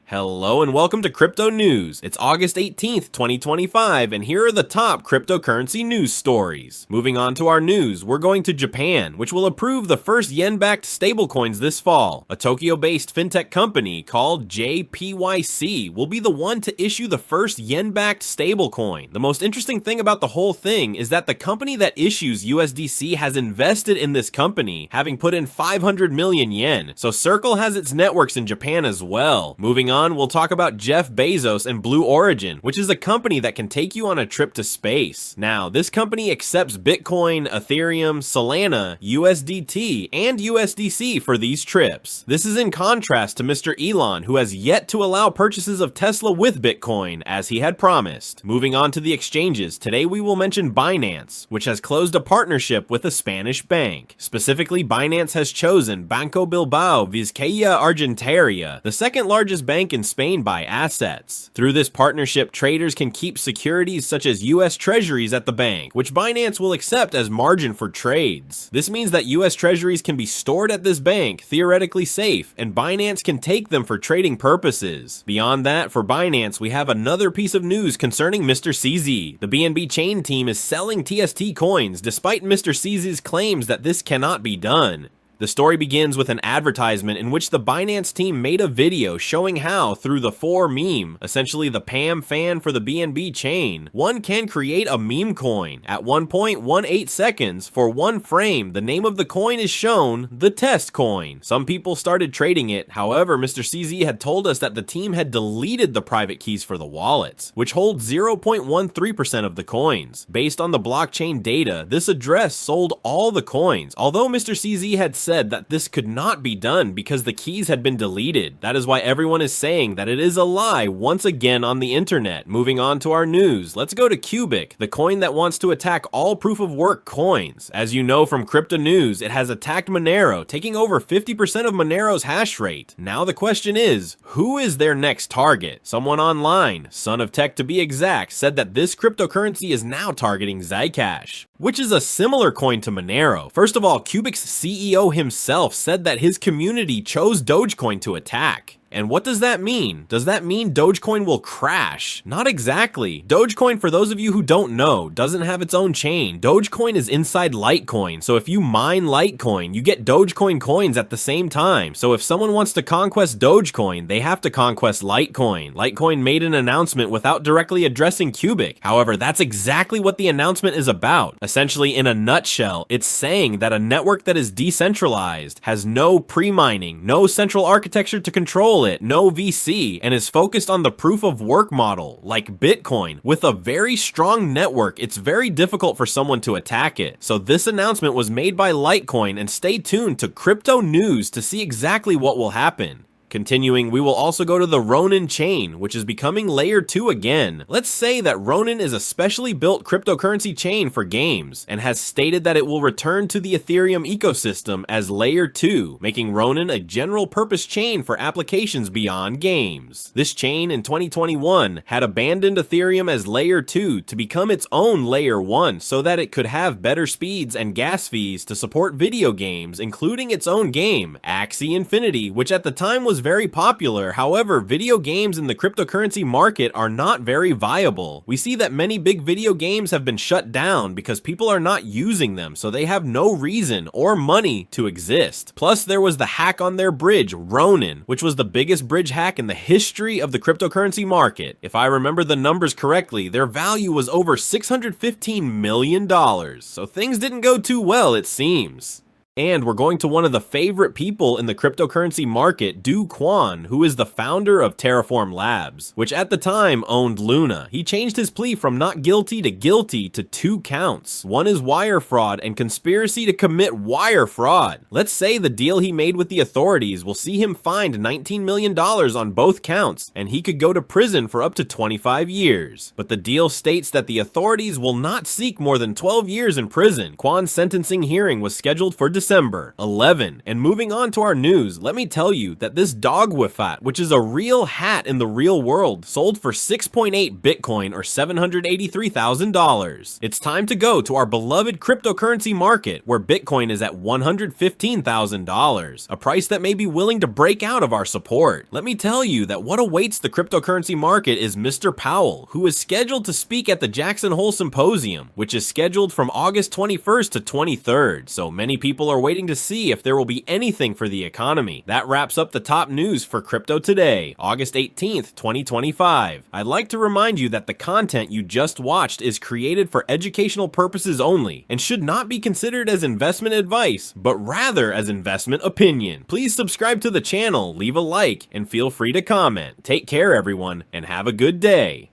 Hello and welcome to Crypto News. It's August 18th, 2025, and here are the top cryptocurrency news stories. Moving on to our news, we're going to Japan, which will approve the first yen-backed stablecoins this fall. A Tokyo-based fintech company called JPYC will be the one to issue the first yen-backed stablecoin. The most interesting thing about the whole thing is that the company that issues USDC has invested in this company, having put in 500 million yen, so Circle has its networks in Japan as well. Moving on, we'll talk about Jeff Bezos and Blue Origin, which is a company that can take you on a trip to space. Now, this company accepts Bitcoin, Ethereum, Solana, USDT, and USDC for these trips. This is in contrast to Mr. Elon, who has yet to allow purchases of Tesla with Bitcoin, as he had promised. Moving on to the exchanges, today we will mention Binance, which has closed a partnership with a Spanish bank. Specifically, Binance has chosen Banco Bilbao Vizcaya Argentaria, the second largest bank in Spain by assets. Through this partnership, traders can keep securities such as US Treasuries at the bank, which Binance will accept as margin for trades. This means that US Treasuries can be stored at this bank, theoretically safe, and Binance can take them for trading purposes. Beyond that, for Binance, we have another piece of news concerning Mr. CZ. The BNB Chain team is selling TST coins, despite Mr. CZ's claims that this cannot be done. The story begins with an advertisement in which the Binance team made a video showing how, through the 4 meme, essentially the PAM fan for the BNB chain, one can create a meme coin. At 1.18 seconds, for one frame, the name of the coin is shown, the test coin. Some people started trading it, however, Mr. CZ had told us that the team had deleted the private keys for the wallets, which hold 0.13% of the coins. Based on the blockchain data, this address sold all the coins, although Mr. CZ had said that this could not be done because the keys had been deleted. That is why everyone is saying that it is a lie once again on the internet. Moving on to our news, let's go to Qubic, the coin that wants to attack all proof of work coins. As you know from Crypto News, it has attacked Monero, taking over 50% of Monero's hash rate. Now the question is, who is their next target? Someone online, Son of Tech to be exact, said that this cryptocurrency is now targeting Zcash, which is a similar coin to Monero. First of all, Qubic's CEO himself said that his community chose Dogecoin to attack. And what does that mean? Does that mean Dogecoin will crash? Not exactly. Dogecoin, for those of you who don't know, doesn't have its own chain. Dogecoin is inside Litecoin, so if you mine Litecoin, you get Dogecoin coins at the same time. So if someone wants to conquest Dogecoin, they have to conquest Litecoin. Litecoin made an announcement without directly addressing Qubic. However, that's exactly what the announcement is about. Essentially, in a nutshell, it's saying that a network that is decentralized, has no pre-mining, no central architecture to control it, no VC, and is focused on the proof of work model, like Bitcoin. With a very strong network, it's very difficult for someone to attack it. So this announcement was made by Litecoin, and stay tuned to Crypto News to see exactly what will happen. Continuing, we will also go to the Ronin chain, which is becoming layer 2 again. Let's say that Ronin is a specially built cryptocurrency chain for games, and has stated that it will return to the Ethereum ecosystem as layer 2, making Ronin a general purpose chain for applications beyond games. This chain in 2021 had abandoned Ethereum as layer 2 to become its own layer 1 so that it could have better speeds and gas fees to support video games, including its own game, Axie Infinity, which at the time was very popular. However, video games in the cryptocurrency market are not very viable. We see that many big video games have been shut down because people are not using them, so they have no reason or money to exist. Plus, there was the hack on their bridge, Ronin, which was the biggest bridge hack in the history of the cryptocurrency market. If I remember the numbers correctly, their value was over $615 million, so things didn't go too well, it seems. And we're going to one of the favorite people in the cryptocurrency market, Do Kwon, who is the founder of Terraform Labs, which at the time owned Luna. He changed his plea from not guilty to 2 counts. One is wire fraud and conspiracy to commit wire fraud. Let's say the deal he made with the authorities will see him fined $19 million on both counts, and he could go to prison for up to 25 years. But the deal states that the authorities will not seek more than 12 years in prison. Kwon's sentencing hearing was scheduled for December December. 11. And moving on to our news, let me tell you that this dog hat, which is a real hat in the real world, sold for 6.8 Bitcoin or $783,000. It's time to go to our beloved cryptocurrency market, where Bitcoin is at $115,000, a price that may be willing to break out of our support. Let me tell you that what awaits the cryptocurrency market is Mr. Powell, who is scheduled to speak at the Jackson Hole Symposium, which is scheduled from August 21st to 23rd, so many people are waiting to see if there will be anything for the economy. That wraps up the top news for crypto today, August 18th, 2025. I'd like to remind you that the content you just watched is created for educational purposes only and should not be considered as investment advice, but rather as investment opinion. Please subscribe to the channel, leave a like, and feel free to comment. Take care, everyone, and have a good day.